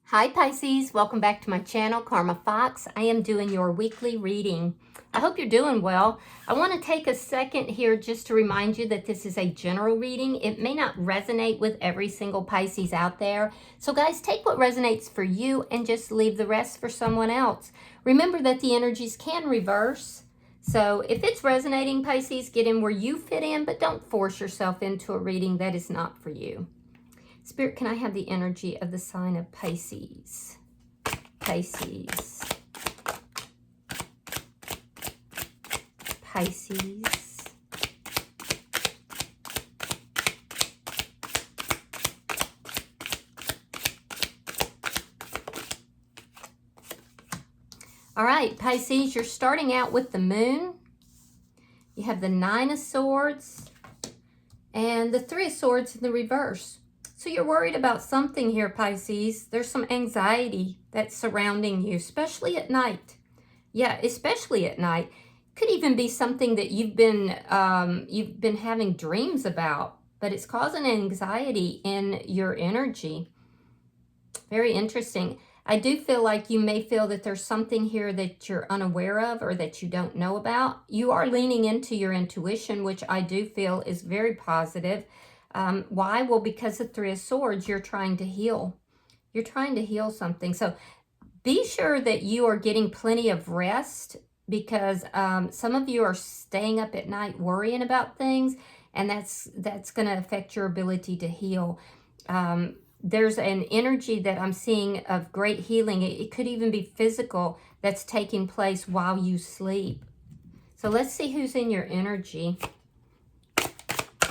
Hi Pisces, welcome back to my channel, Karma Fox. I am doing your weekly reading. I hope you're doing well. I want to take a second here just to remind you that this is a general reading. It may not resonate with every single Pisces out there. So guys, take what resonates for you and just leave the rest for someone else. Remember that the energies can reverse. So if it's resonating, Pisces, get in where you fit in, but don't force yourself into a reading that is not for you. Spirit, can I have the energy of the sign of Pisces? Pisces. Pisces. All right, Pisces, you're starting out with the moon. You have the Nine of Swords and the Three of Swords in the reverse. So you're worried about something here, Pisces. There's some anxiety that's surrounding you, especially at night. Yeah, especially at night. Could even be something that you've been having dreams about, but it's causing anxiety in your energy. Very interesting. I do feel like you may feel that there's something here that you're unaware of or that you don't know about. You are leaning into your intuition, which I do feel is very positive. Why? Well, because the Three of Swords, you're trying to heal. You're trying to heal something. So be sure that you are getting plenty of rest, because some of you are staying up at night worrying about things, and that's going to affect your ability to heal. There's an energy that I'm seeing of great healing. It could even be physical that's taking place while you sleep. So let's see who's in your energy.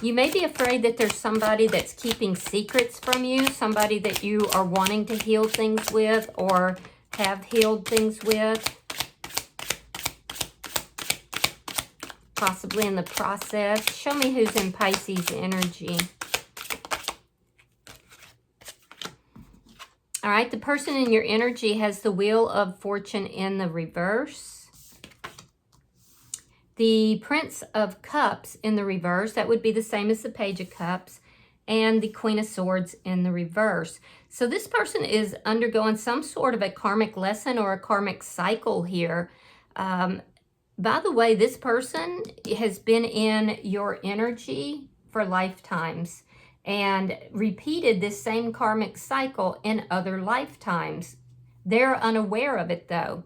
You may be afraid that there's somebody that's keeping secrets from you, somebody that you are wanting to heal things with or have healed things with, possibly in the process. Show me who's in Pisces energy. All right, the person in your energy has the Wheel of Fortune in the reverse. The Prince of Cups in the reverse, that would be the same as the Page of Cups, and the Queen of Swords in the reverse. So this person is undergoing some sort of a karmic lesson or a karmic cycle here. By the way, this person has been in your energy for lifetimes and repeated this same karmic cycle in other lifetimes. They're unaware of it though.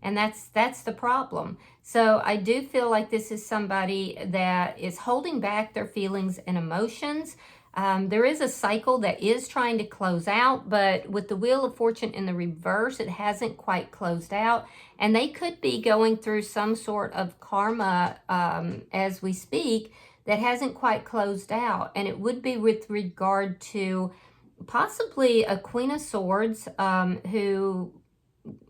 And that's the problem. So I do feel like this is somebody that is holding back their feelings and emotions. There is a cycle that is trying to close out, but with the Wheel of Fortune in the reverse, it hasn't quite closed out. And they could be going through some sort of karma as we speak that hasn't quite closed out. And it would be with regard to possibly a Queen of Swords who,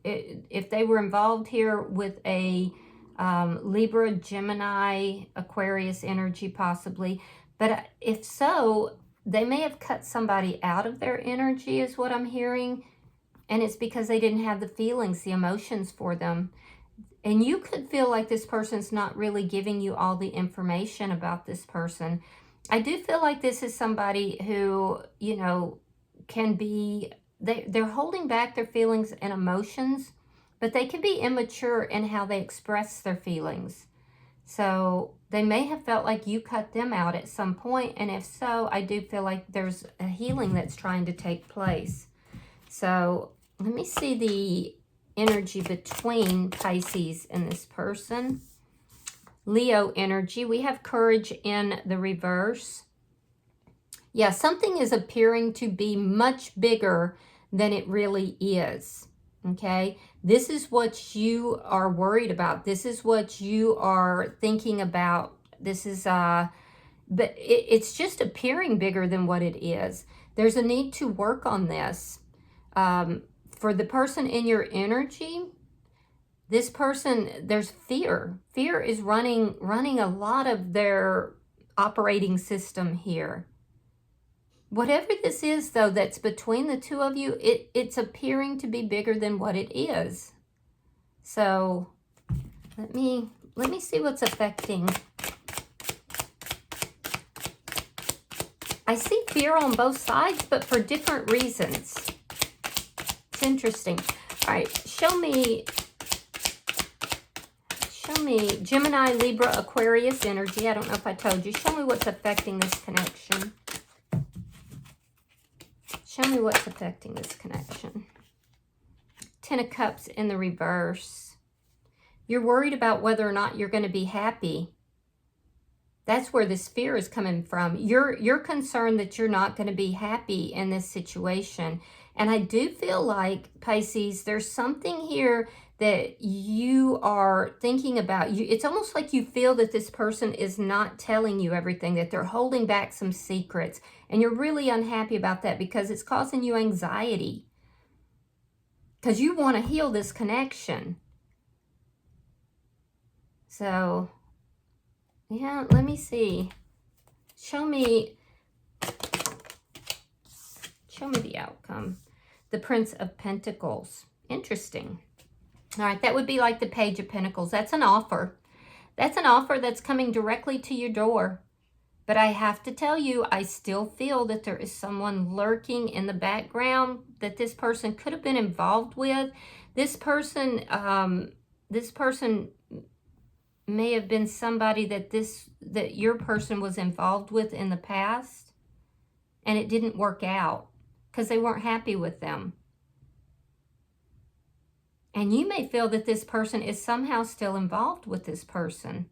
if they were involved here with a Libra, Gemini, Aquarius energy possibly. But if so, they may have cut somebody out of their energy is what I'm hearing. And it's because they didn't have the feelings, the emotions for them. And you could feel like this person's not really giving you all the information about this person. I do feel like this is somebody who, you know, can be... They're holding back their feelings and emotions, but they can be immature in how they express their feelings. So they may have felt like you cut them out at some point, and if so, I do feel like there's a healing that's trying to take place. So let me see the energy between Pisces and this person. Leo energy, we have Courage in the reverse. Yeah, something is appearing to be much bigger than it really is, okay? This is what you are worried about. This is what you are thinking about. This is, but it's just appearing bigger than what it is. There's a need to work on this. For the person in your energy, this person, there's fear. Fear is running a lot of their operating system here. Whatever this is, though, that's between the two of you, it's appearing to be bigger than what it is. So let me see what's affecting. I see fear on both sides, but for different reasons. interesting. All right, show me Gemini, Libra, Aquarius energy. I don't know if I told you. Show me what's affecting this connection. Show me what's affecting this connection. Ten of Cups in the reverse. You're worried about whether or not you're going to be happy. That's where this fear is coming from. You're concerned that you're not going to be happy in this situation. And I do feel like, Pisces, there's something here that you are thinking about. It's almost like you feel that this person is not telling you everything, that they're holding back some secrets. And you're really unhappy about that because it's causing you anxiety. Because you want to heal this connection. So, yeah, let me see. Show me the outcome. The Prince of Pentacles. Interesting. All right, that would be like the Page of Pentacles. That's an offer. That's an offer that's coming directly to your door. But I have to tell you, I still feel that there is someone lurking in the background that this person could have been involved with. This person may have been somebody that your person was involved with in the past, and it didn't work out because they weren't happy with them. And you may feel that this person is somehow still involved with this person.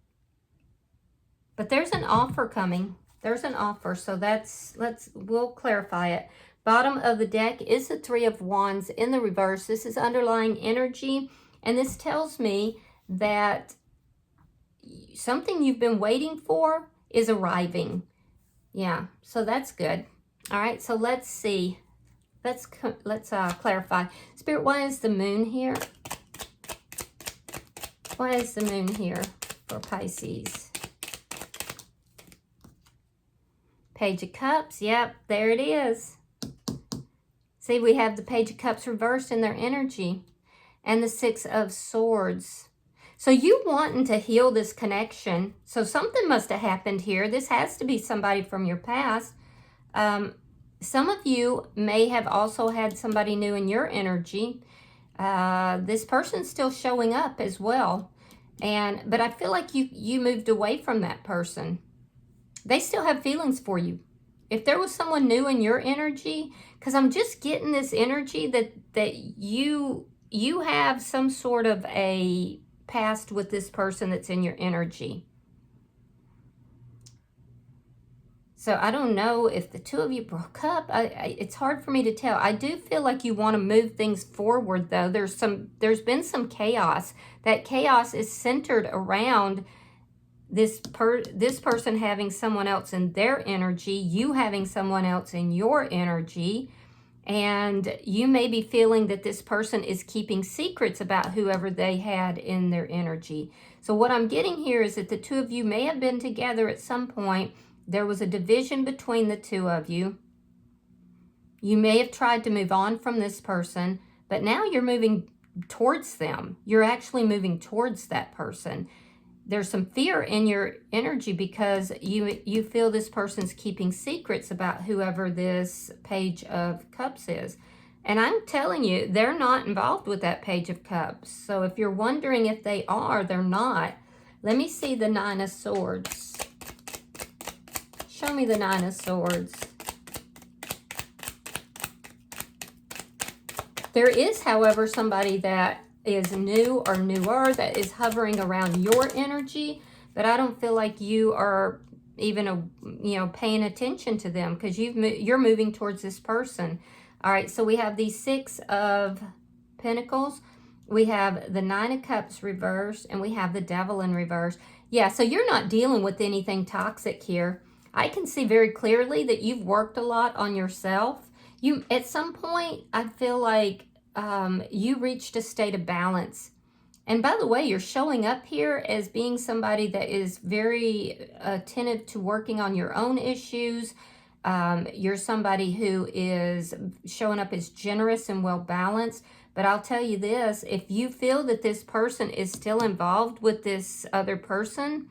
But there's an offer coming. There's an offer. So we'll clarify it. Bottom of the deck is the Three of Wands in the reverse. This is underlying energy. And this tells me that something you've been waiting for is arriving. Yeah, so that's good. All right, so let's see. Let's clarify. Spirit, why is the moon here? Why is the moon here for Pisces? Page of Cups. Yep, there it is. See, we have the Page of Cups reversed in their energy. And the Six of Swords. So you wanting to heal this connection. So something must have happened here. This has to be somebody from your past. Some of you may have also had somebody new in your energy. This person's still showing up as well. But I feel like you moved away from that person. They still have feelings for you. If there was someone new in your energy, because I'm just getting this energy that you have some sort of a past with this person that's in your energy. So I don't know if the two of you broke up. It's hard for me to tell. I do feel like you want to move things forward, though. There's been some chaos. That chaos is centered around this person having someone else in their energy, you having someone else in your energy, and you may be feeling that this person is keeping secrets about whoever they had in their energy. So what I'm getting here is that the two of you may have been together at some point. There was a division between the two of you. You may have tried to move on from this person, but now you're moving towards them. You're actually moving towards that person. There's some fear in your energy because you feel this person's keeping secrets about whoever this Page of Cups is. And I'm telling you, they're not involved with that Page of Cups. So if you're wondering if they are, they're not. Let me see the Nine of Swords. Show me the Nine of Swords. There is, however, somebody that is new or newer that is hovering around your energy, but I don't feel like you are even paying attention to them because you're moving towards this person. All right, so we have the Six of Pentacles, we have the Nine of Cups reversed, and we have the Devil in reverse. Yeah, so you're not dealing with anything toxic here. I can see very clearly that you've worked a lot on yourself. At some point, I feel like you reached a state of balance. And by the way, you're showing up here as being somebody that is very attentive to working on your own issues. You're somebody who is showing up as generous and well-balanced. But I'll tell you this, if you feel that this person is still involved with this other person,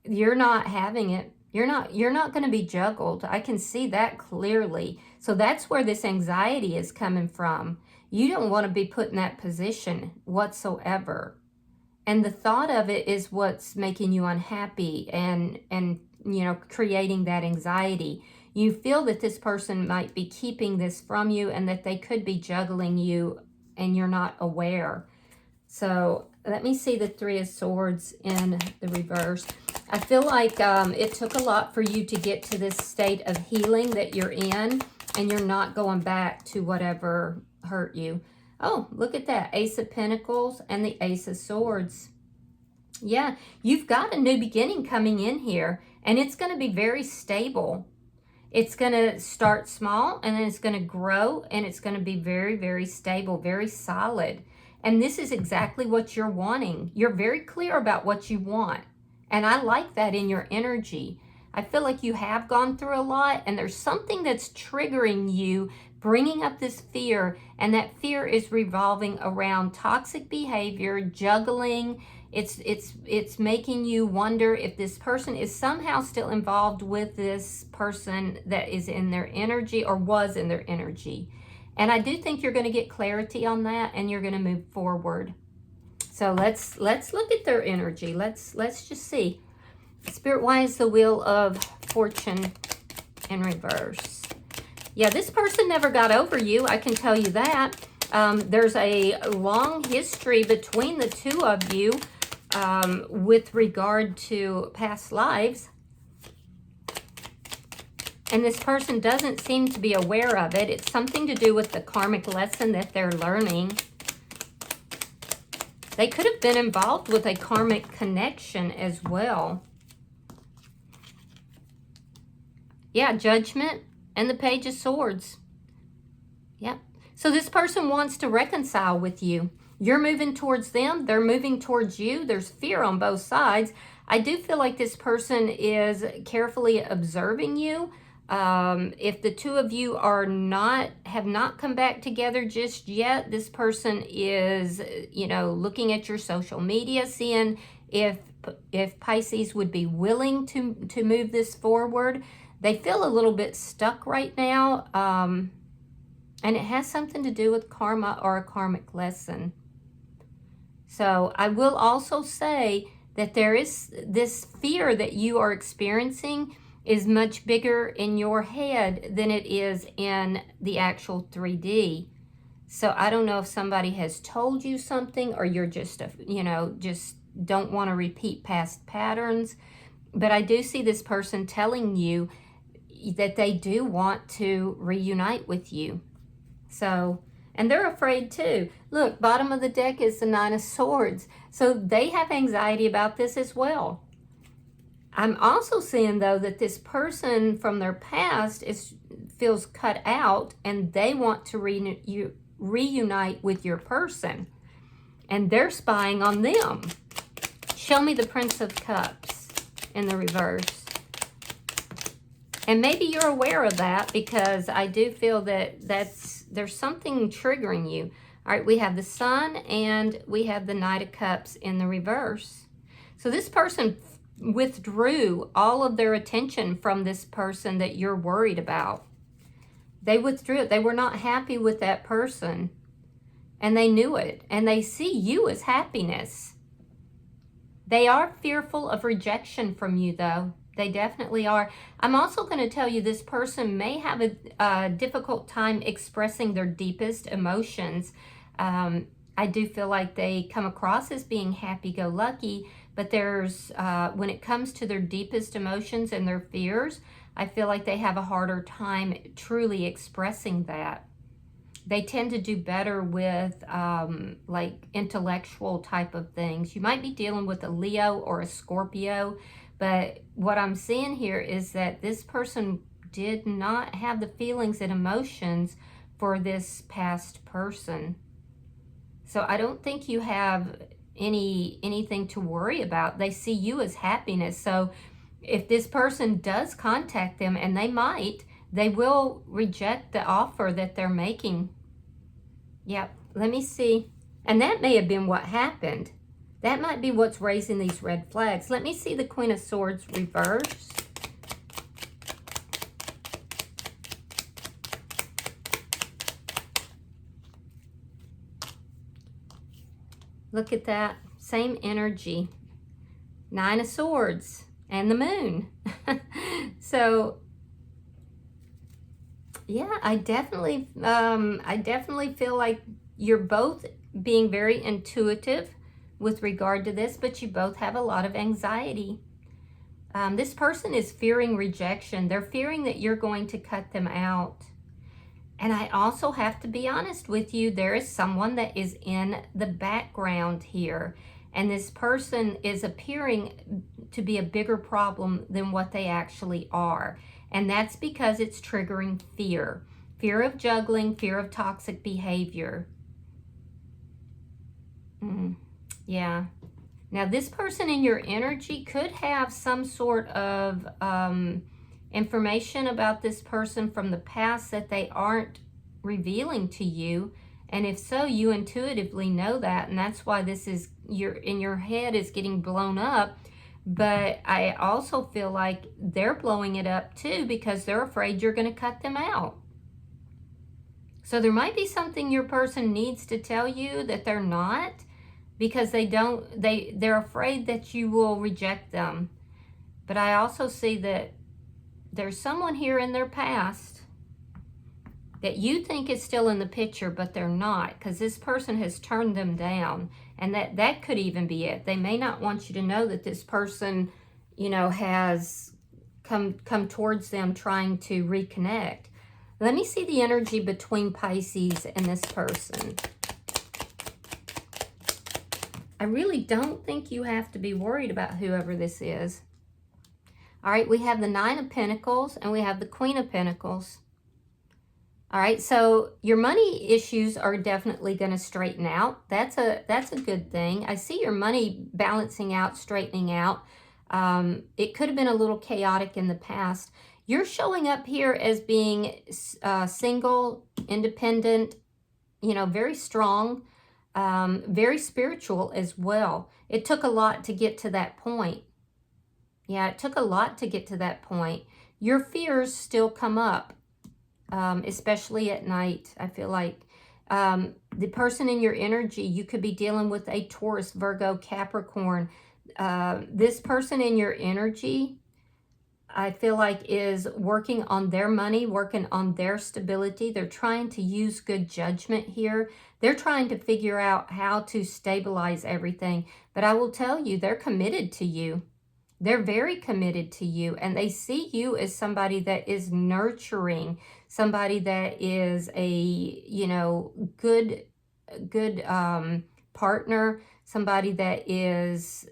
you're not having it. You're not going to be juggled. I can see that clearly. So that's where this anxiety is coming from. You don't want to be put in that position whatsoever. And the thought of it is what's making you unhappy and you know, creating that anxiety. You feel that this person might be keeping this from you and that they could be juggling you and you're not aware. So let me see the Three of Swords in the reverse. I feel like it took a lot for you to get to this state of healing that you're in, and you're not going back to whatever hurt you. Oh, look at that. Ace of Pentacles and the Ace of Swords. Yeah, you've got a new beginning coming in here, and it's going to be very stable. It's going to start small, and then it's going to grow, and it's going to be very, very stable, very solid. And this is exactly what you're wanting. You're very clear about what you want. And I like that in your energy. I feel like you have gone through a lot, and there's something that's triggering you, bringing up this fear, and that fear is revolving around toxic behavior, juggling. It's making you wonder if this person is somehow still involved with this person that is in their energy or was in their energy. And I do think you're going to get clarity on that, and you're going to move forward. So let's look at their energy. Let's just see. Spirit, why is the Wheel of Fortune in reverse? Yeah, this person never got over you. I can tell you that. There's a long history between the two of you with regard to past lives. And this person doesn't seem to be aware of it. It's something to do with the karmic lesson that they're learning. They could have been involved with a karmic connection as well. Yeah, Judgment and the Page of Swords. Yep. So this person wants to reconcile with you. You're moving towards them. They're moving towards you. There's fear on both sides. I do feel like this person is carefully observing you. If the two of you have not come back together just yet, this person is, you know, looking at your social media, seeing if Pisces would be willing to move this forward. They feel a little bit stuck right now, and it has something to do with karma or a karmic lesson. So I will also say that there is this fear that you are experiencing is much bigger in your head than it is in the actual 3D. So I don't know if somebody has told you something, or you're just, just don't want to repeat past patterns. But I do see this person telling you that they do want to reunite with you. So, and they're afraid too. Look, bottom of the deck is the Nine of Swords. So they have anxiety about this as well. I'm also seeing, though, that this person from their past feels cut out, and they want to reunite with your person. And they're spying on them. Show me the Prince of Cups in the reverse. And maybe you're aware of that, because I do feel that there's something triggering you. All right, we have the Sun and we have the Knight of Cups in the reverse. So this person withdrew all of their attention from this person that you're worried about. They withdrew it. They were not happy with that person, and they knew it, and they see you as happiness. They are fearful of rejection from you, though. They definitely are. I'm also going to tell you this person may have a difficult time expressing their deepest emotions. I do feel like they come across as being happy-go-lucky, but there's, when it comes to their deepest emotions and their fears, I feel like they have a harder time truly expressing that. They tend to do better with like intellectual type of things. You might be dealing with a Leo or a Scorpio, but what I'm seeing here is that this person did not have the feelings and emotions for this past person. So I don't think you have anything to worry about. They see you as happiness. So if this person does contact them, and they will reject the offer that they're making. Yep, let me see. And that may have been what happened. That might be what's raising these red flags. Let me see the Queen of Swords reverse. Look at that. Same energy. 9 of Swords and the Moon. So, yeah, I definitely feel like you're both being very intuitive with regard to this, but you both have a lot of anxiety. This person is fearing rejection. They're fearing that you're going to cut them out. And I also have to be honest with you, there is someone that is in the background here. And this person is appearing to be a bigger problem than what they actually are. And that's because it's triggering fear. Fear of juggling, fear of toxic behavior. Yeah. Now, this person in your energy could have some sort of information about this person from the past that they aren't revealing to you. And if so, you intuitively know that. And that's why this is in your head is getting blown up. But I also feel like they're blowing it up too because they're afraid you're going to cut them out. So there might be something your person needs to tell you that they're not, because they're afraid that you will reject them. But I also see that there's someone here in their past that you think is still in the picture, but they're not, because this person has turned them down. And that could even be it. They may not want you to know that this person, you know, has come towards them trying to reconnect. Let me see the energy between Pisces and this person. I really don't think you have to be worried about whoever this is. All right, we have the 9 of Pentacles and we have the Queen of Pentacles. All right, so your money issues are definitely going to straighten out. That's a good thing. I see your money balancing out, straightening out. It could have been a little chaotic in the past. You're showing up here as being single, independent, you know, very strong, very spiritual as well. It took a lot to get to that point. Yeah, it took a lot to get to that point. Your fears still come up. Especially at night. I feel like the person in your energy, you could be dealing with a Taurus, Virgo, Capricorn. This person in your energy, I feel like, is working on their money, working on their stability. They're trying to use good judgment here. They're trying to figure out how to stabilize everything. But I will tell you, they're committed to you. They're very committed to you, and they see you as somebody that is nurturing, somebody that is a, you know, good partner, somebody that is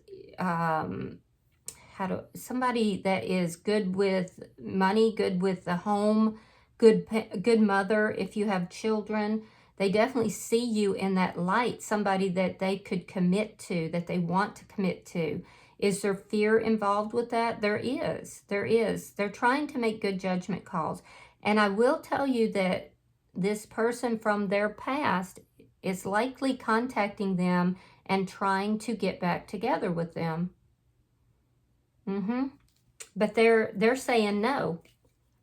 somebody that is good with money, good with the home, good mother if you have children. They definitely see you in that light, somebody that they could commit to, that they want to commit to. Is there fear involved with that? There is. There is. They're trying to make good judgment calls. And I will tell you that this person from their past is likely contacting them and trying to get back together with them. But they're saying no.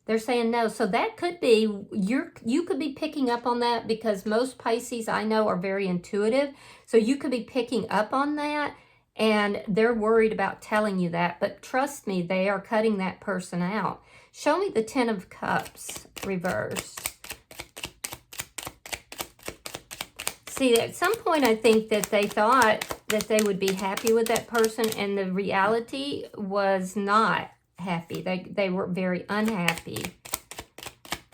They're saying no. So that could be, you could be picking up on that, because most Pisces I know are very intuitive. So you could be picking up on that. And they're worried about telling you that. But trust me, they are cutting that person out. Show me the 10 of Cups reversed. See, at some point, I think that they thought that they would be happy with that person. And the reality was not happy. They were very unhappy.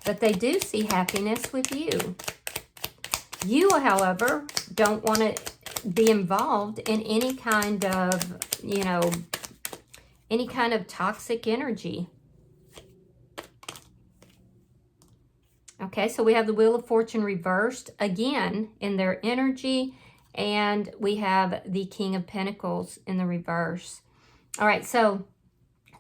But they do see happiness with you. You, however, don't want to be involved in any kind of, you know, any kind of toxic energy. Okay, so we have the Wheel of Fortune reversed again in their energy, and we have the King of Pentacles in the reverse. All right, so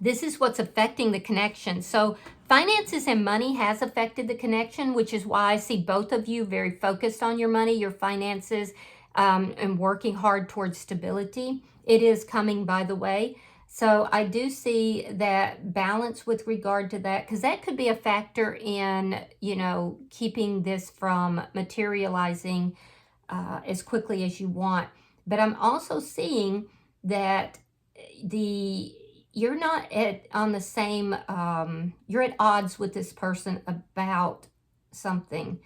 this is what's affecting the connection. So finances and money has affected the connection, which is why I see both of you very focused on your money, your finances, and working hard towards stability. It is coming, by the way. So I do see that balance with regard to that, because that could be a factor in, you know, keeping this from materializing as quickly as you want. But I'm also seeing that you're not on the same, you're at odds with this person about something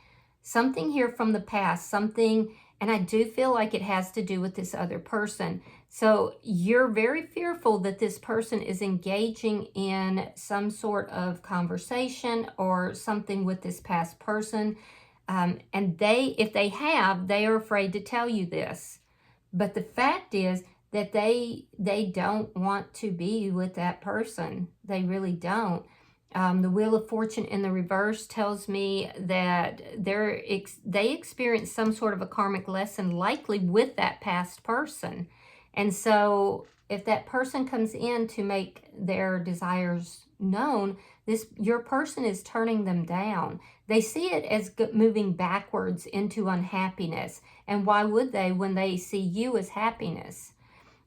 here from the past, something, and I do feel like it has to do with this other person. So you're very fearful that this person is engaging in some sort of conversation or something with this past person. And if they have, they are afraid to tell you this. But the fact is that they don't want to be with that person. They really don't. The Wheel of Fortune in the reverse tells me that they experience some sort of a karmic lesson, likely with that past person. And so if that person comes in to make their desires known, your person is turning them down. They see it as moving backwards into unhappiness. And why would they when they see you as happiness?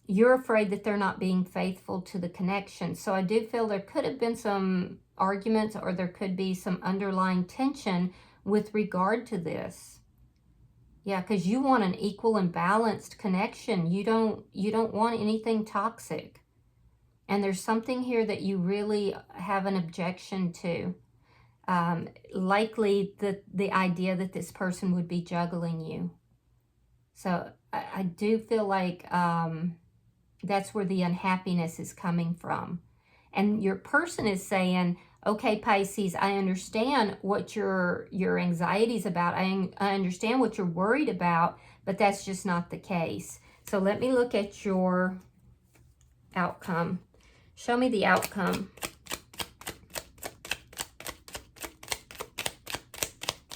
You're afraid that they're not being faithful to the connection. So I do feel there could have been some arguments, or there could be some underlying tension with regard to this. Yeah, because you want an equal and balanced connection. You don't want anything toxic. And there's something here that you really have an objection to. Likely the idea that this person would be juggling you. So I do feel like that's where the unhappiness is coming from. And your person is saying, okay, Pisces, I understand what your anxiety's about. I understand what you're worried about, but that's just not the case. So let me look at your outcome. Show me the outcome.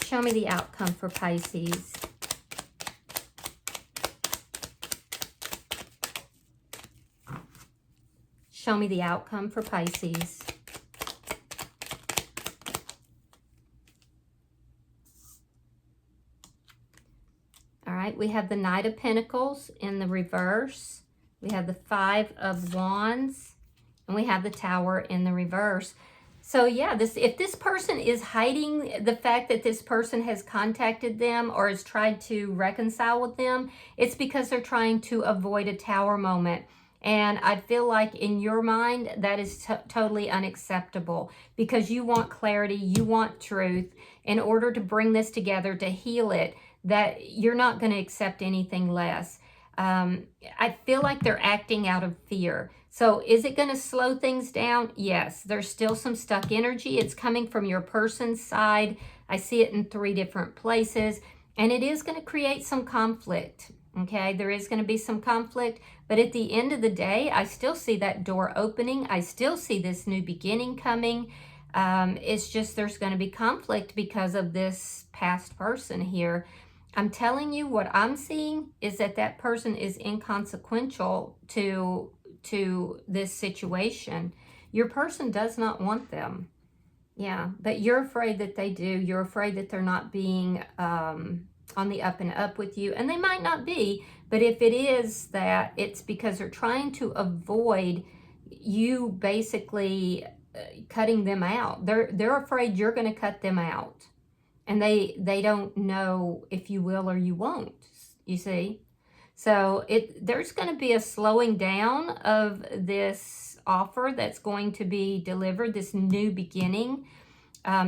Show me the outcome for Pisces. Show me the outcome for Pisces. All right, we have the Knight of Pentacles in the reverse. We have the Five of Wands, and we have the Tower in the reverse. So yeah, if this person is hiding the fact that this person has contacted them or has tried to reconcile with them, it's because they're trying to avoid a Tower moment. And I feel like in your mind, that is totally unacceptable, because you want clarity, you want truth. In order to bring this together, to heal it, that you're not going to accept anything less. I feel like they're acting out of fear. So is it going to slow things down? Yes, there's still some stuck energy. It's coming from your person's side. I see it in 3 different places, and it is going to create some conflict. Okay, there is going to be some conflict, but at the end of the day, I still see that door opening. I still see this new beginning coming. It's just there's going to be conflict because of this past person here. I'm telling you, what I'm seeing is that person is inconsequential to this situation. Your person does not want them. Yeah, but you're afraid that they do. You're afraid that they're not being on the up and up with you, and they might not be, but if it is that, it's because they're trying to avoid you basically cutting them out. They're afraid you're going to cut them out, and they don't know if you will or you won't, you see. So there's going to be a slowing down of this offer that's going to be delivered, this new beginning,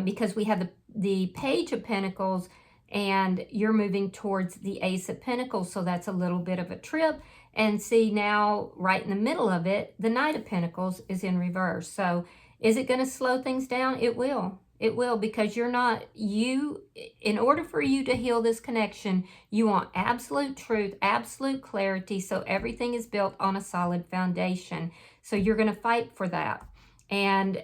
because we have the Page of Pentacles, and you're moving towards the Ace of Pentacles, so that's a little bit of a trip. And see, now right in the middle of it, the Knight of Pentacles is in reverse. So is it going to slow things down? It will. It will, because in order for you to heal this connection, you want absolute truth, absolute clarity, so everything is built on a solid foundation. So you're going to fight for that. And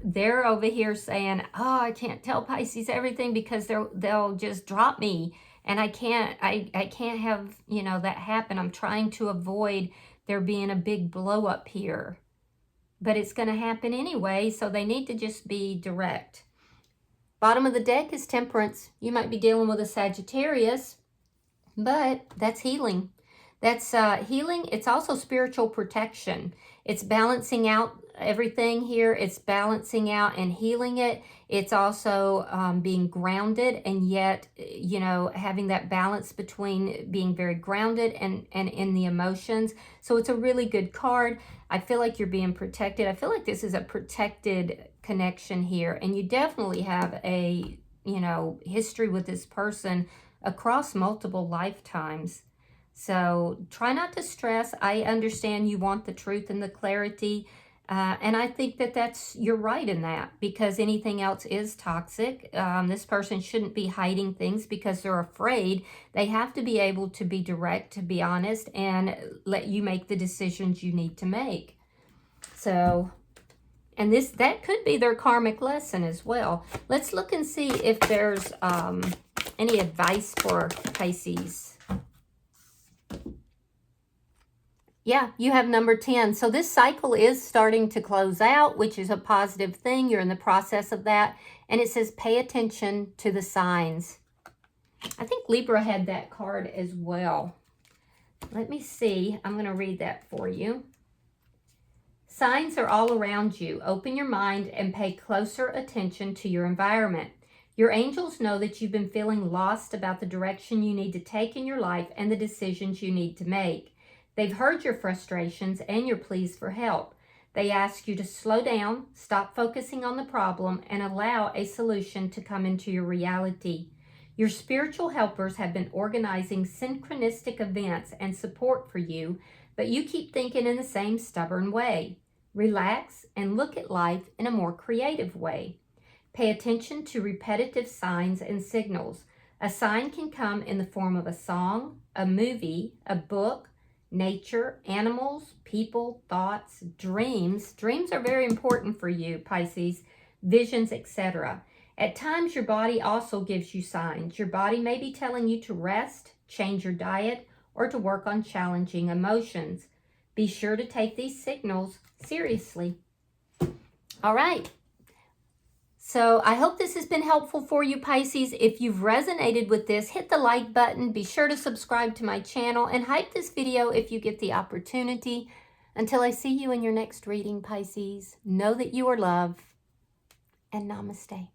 they're over here saying, oh, I can't tell Pisces everything because they'll just drop me, and I can't have, that happen. I'm trying to avoid there being a big blow up here, but it's going to happen anyway, so they need to just be direct. Bottom of the deck is Temperance. You might be dealing with a Sagittarius, but that's healing. That's healing. It's also spiritual protection. It's balancing out everything here. It's balancing out and healing it. It's also being grounded, and yet, you know, having that balance between being very grounded and in the emotions. So it's a really good card. I feel like you're being protected. I feel like this is a protected connection here, and you definitely have a, you know, history with this person across multiple lifetimes. So try not to stress. I understand you want the truth and the clarity. And I think that you're right in that, because anything else is toxic. This person shouldn't be hiding things because they're afraid. They have to be able to be direct, to be honest, and let you make the decisions you need to make. So, and that could be their karmic lesson as well. Let's look and see if there's any advice for Pisces. Yeah, you have number 10. So this cycle is starting to close out, which is a positive thing. You're in the process of that. And it says, pay attention to the signs. I think Libra had that card as well. Let me see. I'm going to read that for you. Signs are all around you. Open your mind and pay closer attention to your environment. Your angels know that you've been feeling lost about the direction you need to take in your life and the decisions you need to make. They've heard your frustrations and your pleas for help. They ask you to slow down, stop focusing on the problem, and allow a solution to come into your reality. Your spiritual helpers have been organizing synchronistic events and support for you, but you keep thinking in the same stubborn way. Relax and look at life in a more creative way. Pay attention to repetitive signs and signals. A sign can come in the form of a song, a movie, a book, nature, animals, people, thoughts, dreams. Dreams are very important for you, Pisces. Visions, etc. At times, your body also gives you signs. Your body may be telling you to rest, change your diet, or to work on challenging emotions. Be sure to take these signals seriously. All right. So I hope this has been helpful for you, Pisces. If you've resonated with this, hit the like button. Be sure to subscribe to my channel and hype this video if you get the opportunity. Until I see you in your next reading, Pisces, know that you are loved, and namaste.